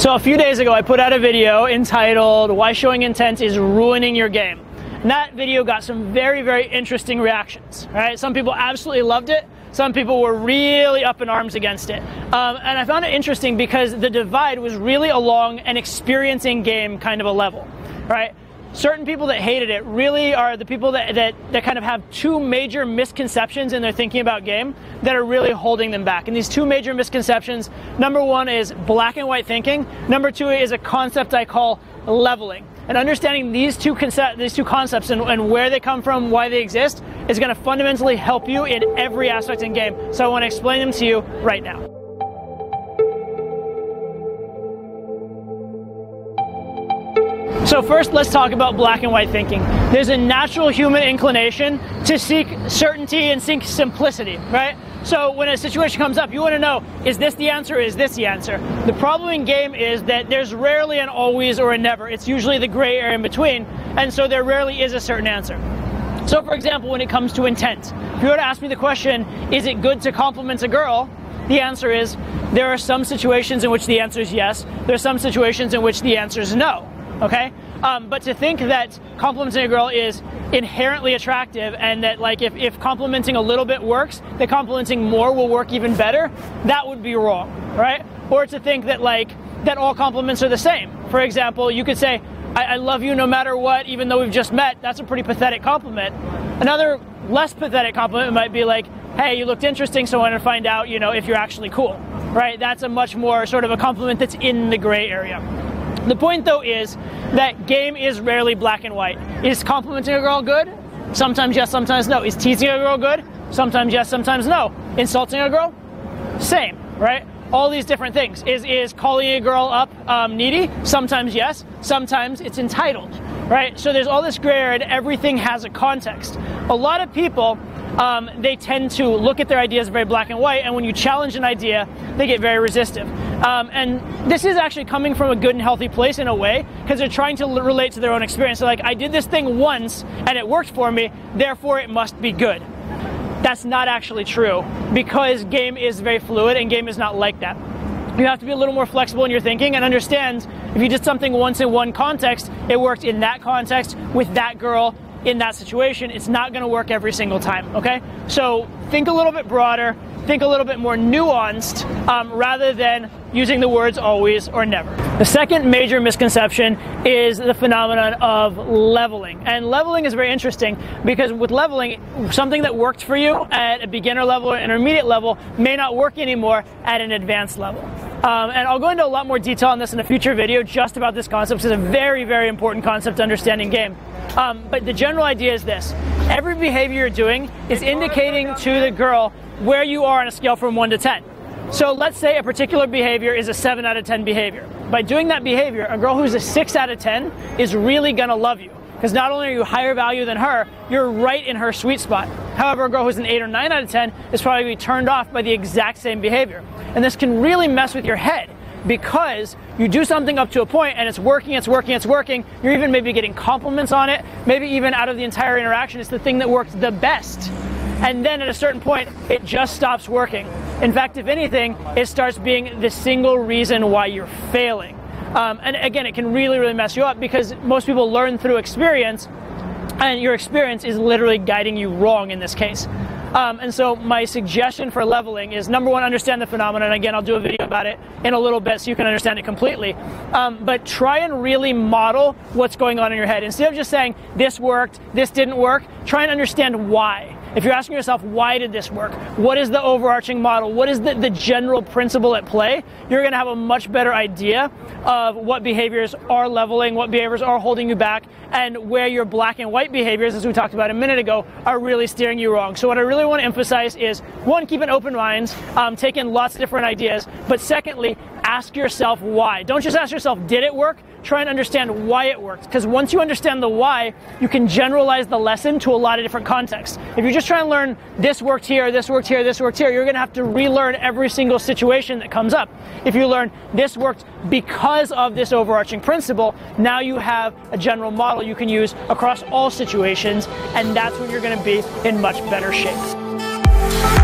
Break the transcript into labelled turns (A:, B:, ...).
A: So a few days ago I put out a video entitled "Why Showing Intent is Ruining Your Game." And that video got some very, very interesting reactions. Right? Some people absolutely loved it. Some people were really up in arms against it. And I found it interesting because the divide was really along an experiencing game kind of a level. Right? Certain people that hated it really are the people that kind of have two major misconceptions in their thinking about game that are really holding them back. And these two major misconceptions, number one is black and white thinking. Number two is a concept I call leveling. And understanding these two concepts and where they come from, why they exist, is going to fundamentally help you in every aspect in game. So I want to explain them to you right now. So first, let's talk about black and white thinking. There's a natural human inclination to seek certainty and seek simplicity, right? So when a situation comes up, you want to know, is this the answer or is this the answer? The problem in game is that there's rarely an always or a never. It's usually the gray area in between, and so there rarely is a certain answer. So for example, when it comes to intent, if you were to ask me the question, is it good to compliment a girl? The answer is, there are some situations in which the answer is yes. There are some situations in which the answer is no. Okay? But to think that complimenting a girl is inherently attractive and that like if complimenting a little bit works, that complimenting more will work even better, that would be wrong, right? Or to think that that all compliments are the same. For example, you could say, I love you no matter what, even though we've just met. That's a pretty pathetic compliment. Another less pathetic compliment might be like, hey, you looked interesting, so I want to find out, if you're actually cool, right? That's a much more sort of a compliment that's in the gray area. The point, though, is that game is rarely black and white. Is complimenting a girl good? Sometimes yes, sometimes no. Is teasing a girl good? Sometimes yes, sometimes no. Insulting a girl? Same, right? All these different things. Is calling a girl up needy? Sometimes yes, sometimes it's entitled, right? So there's all this gray area and everything has a context. A lot of people, they tend to look at their ideas very black and white, and when you challenge an idea, they get very resistive. And this is actually coming from a good and healthy place in a way, because they're trying to relate to their own experience. So like, I did this thing once and it worked for me, therefore it must be good. That's not actually true, because game is very fluid and game is not like that. You have to be a little more flexible in your thinking and understand if you did something once in one context, it worked in that context with that girl in that situation. It's not going to work every single time, okay? So think a little bit broader, think a little bit more nuanced, rather than using the words always or never. The second major misconception is the phenomenon of leveling. And leveling is very interesting because with leveling, something that worked for you at a beginner level or intermediate level may not work anymore at an advanced level. And I'll go into a lot more detail on this in a future video just about this concept, because it's a very, very important concept to understanding game. But the general idea is this. Every behavior you're doing is indicating to the girl where you are on a scale from 1 to 10. So let's say a particular behavior is a 7 out of 10 behavior. By doing that behavior, a girl who's a 6 out of 10 is really going to love you. Because not only are you higher value than her, you're right in her sweet spot. However, a girl who's an 8 or 9 out of 10 is probably going to be turned off by the exact same behavior. And this can really mess with your head, because you do something up to a point and it's working, you're even maybe getting compliments on it, maybe even out of the entire interaction, it's the thing that worked the best. And then at a certain point, it just stops working. In fact, if anything, it starts being the single reason why you're failing. And again, it can really, really mess you up, because most people learn through experience, and your experience is literally guiding you wrong in this case. And so my suggestion for leveling is, number one, understand the phenomenon. Again, I'll do a video about it in a little bit so you can understand it completely. But try and really model what's going on in your head. Instead of just saying, this worked, this didn't work, try and understand why. If you're asking yourself, why did this work? What is the overarching model? What is the general principle at play? You're going to have a much better idea of what behaviors are leveling, what behaviors are holding you back, and where your black and white behaviors, as we talked about a minute ago, are really steering you wrong. So what I really want to emphasize is, one, keep an open mind, take in lots of different ideas, but secondly, ask yourself why. Don't just ask yourself, did it work? Try and understand why it worked. Because once you understand the why, you can generalize the lesson to a lot of different contexts. If you just try and learn this worked here, this worked here, this worked here, you're going to have to relearn every single situation that comes up. If you learn this worked because of this overarching principle, now you have a general model you can use across all situations, and that's when you're going to be in much better shape.